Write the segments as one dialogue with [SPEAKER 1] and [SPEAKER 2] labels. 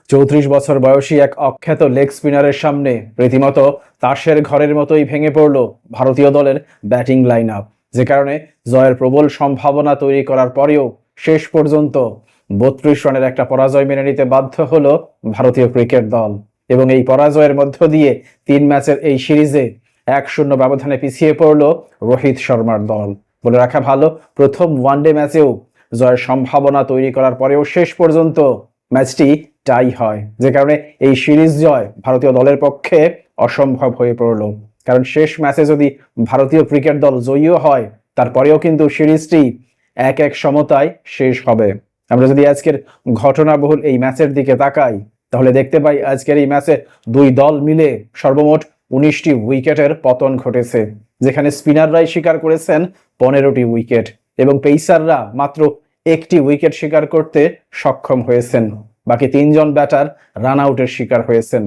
[SPEAKER 1] 34 বছর বয়সী এক অখ্যাত লেগ স্পিনারের সামনে রীতিমতো তাসের ঘরের মতোই ভেঙে পড়ল ভারতীয় দলের ব্যাটিং লাইন আপ, যে কারণে জয়ের প্রবল সম্ভাবনা তৈরি করার পরেও শেষ পর্যন্ত 32 রানের একটা পরাজয় মেনে নিতে বাধ্য হলো ভারতীয় ক্রিকেট দল। এবং এই পরাজয়ের মধ্য দিয়ে 3 ম্যাচের এই সিরিজে 1-0 ব্যবধানে পিছিয়ে পড়ল রোহিত শর্মার দল। বলে রাখা ভালো, প্রথম ওয়ানডে ম্যাচেও জয়ের সম্ভাবনা তৈরি করার পরেও শেষ পর্যন্ত ম্যাচটি টাই হয়, যে কারণে এই সিরিজ জয় ভারতীয় দলের পক্ষে অসম্ভব হয়ে পড়ল। কারণ শেষ ম্যাচে যদি ভারতীয় ক্রিকেট দল জয়ীও হয়, তারপরেও কিন্তু সিরিজটি 1-1 সমতায় শেষ হবে। আমরা যদি আজকের ঘটনাবহুল এই ম্যাচের দিকে তাকাই, তাহলে দেখতে পাই আজকের এই ম্যাচে দুই দল মিলে সর্বমোট 19টি উইকেটের পতন ঘটেছে, যেখানে স্পিনাররাই শিকার করেছেন 15টি উইকেট এবং পেসাররা মাত্র 1টি উইকেট শিকার করতে সক্ষম হয়েছেন। বাকি 3 জন ব্যাটার রান আউটের শিকার হয়েছেন।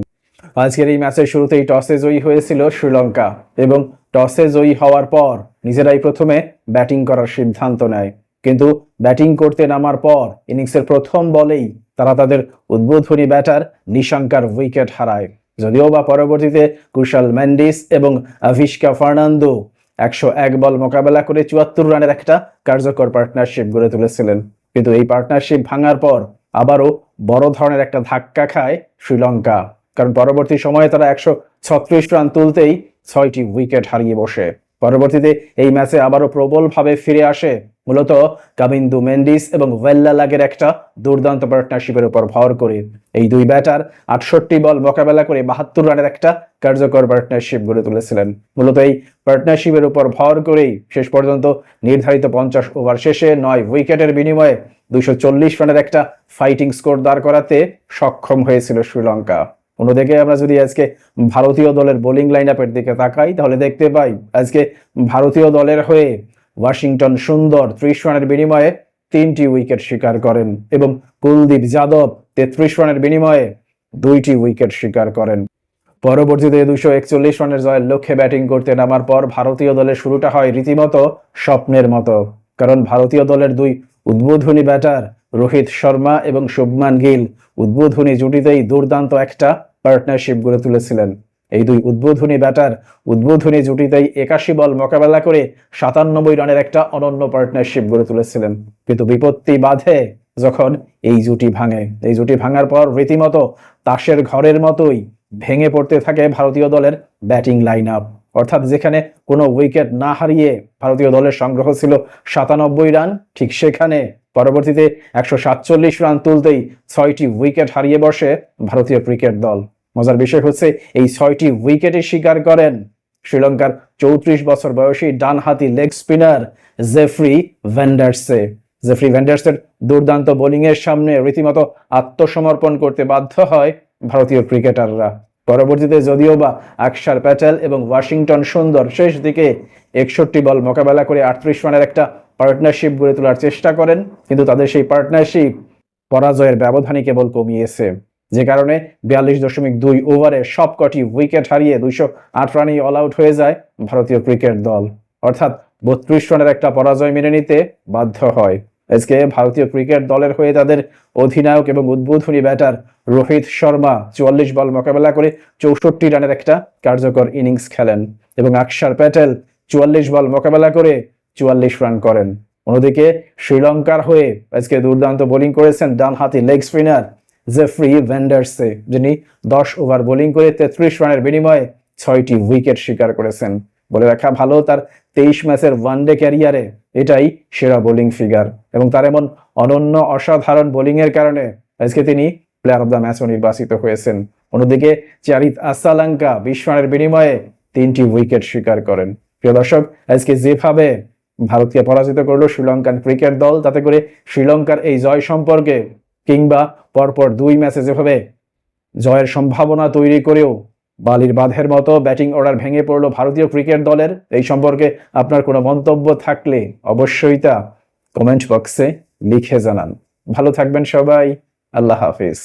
[SPEAKER 1] আজকের এই ম্যাচের শুরুতেই টসে জয়ী হয়েছিল শ্রীলঙ্কা এবং টসে জয়ী হওয়ার পর নিজেরাই প্রথমে ব্যাটিং করার সিদ্ধান্ত নেয়। কিন্তু ব্যাটিং করতে নামার পর ইনিংসের প্রথম বলেই তারা তাদের উদ্বোধনী ব্যাটার নিশাঙ্কার উইকেট হারায়। যদিও বা পরবর্তীতে কুশাল মেন্ডিস এবং আভিষ্কা ফার্নান্দো 101 বল মোকাবেলা করে 74 রানের একটা কার্যকর পার্টনারশিপ গড়ে তুলেছিলেন। কিন্তু এই পার্টনারশিপ ভাঙার পর আবারও বড় ধরনের একটা ধাক্কা খায় শ্রীলঙ্কা, কারণ পরবর্তী সময়ে তারা 136 রান তুলতেই 6টি উইকেট হারিয়ে বসে। পরবর্তীতে এই ম্যাচে আবারও প্রবলভাবে ফিরে আসে মূলত কাবিন্দু মেন্ডিস এবং ওয়েল্লালাগের একটা দুর্দান্ত পার্টনারশিপের উপর ভর করে। এই দুই ব্যাটার 68 বল মোকাবেলা করে 72 রানের একটা কার্যকর পার্টনারশিপ গড়ে তুলেছিলেন। মূলত এই পার্টনারশিপের উপর ভর করেই শেষ পর্যন্ত নির্ধারিত 50 ওভার শেষে 9 উইকেটের বিনিময়ে 240 রানের একটা ফাইটিং স্কোর দাঁড় করাতে সক্ষম হয়েছিল শ্রীলঙ্কা। অন্যদিকে আমরা যদি আজকে ভারতীয় দলের বোলিং লাইন আপের দিকে তাকাই, তাহলে দেখতে পাই আজকে ভারতীয় দলের হয়ে ওয়াশিংটন সুন্দর 30 রানের বিনিময়ে 3টি উইকেট শিকার করেন এবং কুলদীপ যাদব 33 রানের বিনিময়ে 2টি উইকেট শিকার করেন। পরবর্তীতে 241 রানের জয়ের লক্ষ্যে ব্যাটিং করতে নামার পর ভারতীয় দলের শুরুটা হয় রীতিমতো স্বপ্নের মতো, কারণ ভারতীয় দলের দুই উদ্বোধনী ব্যাটার রোহিত শর্মা এবং শুভমান গিল উদ্বোধনী জুটিতেই দুর্দান্ত একটা পার্টনারশিপ গড়ে তুলেছিলেন। এই দুই উদ্বোধনী ব্যাটার উদ্বোধনী জুটিতেই 81 বল মোকাবেলা করে 97 রানের একটা অনন্য পার্টনারশিপ গড়ে তুলেছিলেন। কিন্তু বিপত্তি বাধে যখন এই জুটি ভাঙে। এই জুটি ভাঙার পর রীতিমতো তাসের ঘরের মতোই ভেঙে পড়তে থাকে ভারতীয় দলের ব্যাটিং লাইন আপ। অর্থাৎ যেখানে কোনো উইকেট না হারিয়ে ভারতীয় দলের সংগ্রহ ছিল 97 রান, ঠিক সেখানে পরবর্তীতে 147 রান তুলতেই 6টি উইকেট হারিয়ে বসে ভারতীয় ক্রিকেট দল। মজার বিষয় হচ্ছে এই 6টি উইকেটে শিকার করেন শ্রীলঙ্কার 34 বছর বয়সী ডানহাতি লেগ স্পিনার জেফ্রি ভ্যান্ডারসে। জেফ্রি ভ্যান্ডারসের দুর্দান্ত বোলিং এর সামনে রীতিমতো আত্মসমর্পণ করতে বাধ্য হয় ভারতীয় ক্রিকেটাররা। পরবর্তীতে যদিও বা আকসার প্যাটেল এবং ওয়াশিংটন সুন্দর শেষ দিকে 61 বল মোকাবেলা করে 38 রানের একটা পার্টনারশিপ গড়ে তোলার চেষ্টা করেন, কিন্তু তাদের সেই পার্টনারশিপ পরাজয়ের ব্যবধানই কেবল কমিয়েছে, যে কারণে 42.2 ওভারে সবকটি উইকেট হারিয়ে 208 রানেই অল আউট হয়ে যায় ভারতীয় ক্রিকেট দল। অর্থাৎ 32 রানের একটা পরাজয় মেনে নিতে বাধ্য হয়। আজকে ভারতীয় ক্রিকেট দলের হয়ে তাদের অধিনায়ক এবং উদ্বোধনী ব্যাটার রোহিত শর্মা 44 বল মোকাবেলা করে 64 রানের একটা কার্যকর ইনিংস খেলেন এবং আকসার প্যাটেল 44 বল মোকাবেলা করে 44 রান করেন। অন্যদিকে শ্রীলঙ্কার হয়ে আজকে দুর্দান্ত বোলিং করেছেন ডানহাতি লেগ স্পিনার জেফ্রি ভ্যান্ডারসে, যিনি 10 ওভার বোলিং করে 33 রানের বিনিময়ে 6টি উইকেট শিকার করেছেন। বলে রাখা ভালো, তার 23 ম্যাচের ওয়ানডে ক্যারিয়ারে এটাই সেরা বোলিং ফিগার এবং তার এমন অনন্য অসাধারণ বোলিং এর কারণে আজকে তিনি প্লেয়ার অফ দ্য ম্যাচও নির্বাচিত হয়েছেন। অন্যদিকে চারিত আসালাঙ্কা 20 রানের বিনিময়ে 3টি উইকেট শিকার করেন। প্রিয় দর্শক, আজকে যেভাবে ভারতকে পরাজিত করলো শ্রীলঙ্কান ক্রিকেট দল, তাতে করে শ্রীলঙ্কার এই জয় সম্পর্কে কিংবা পরপর 2 ম্যাচে যেভাবে জয়ের সম্ভাবনা তৈরি করেও বালির বাঁধের মতো ব্যাটিং অর্ডার ভেঙে পড়লো ভারতীয় ক্রিকেট দলের, এই সম্পর্কে আপনার কোনো মন্তব্য থাকলে অবশ্যই তা কমেন্ট বক্সে লিখে জানান। ভালো থাকবেন সবাই। আল্লাহ হাফিজ।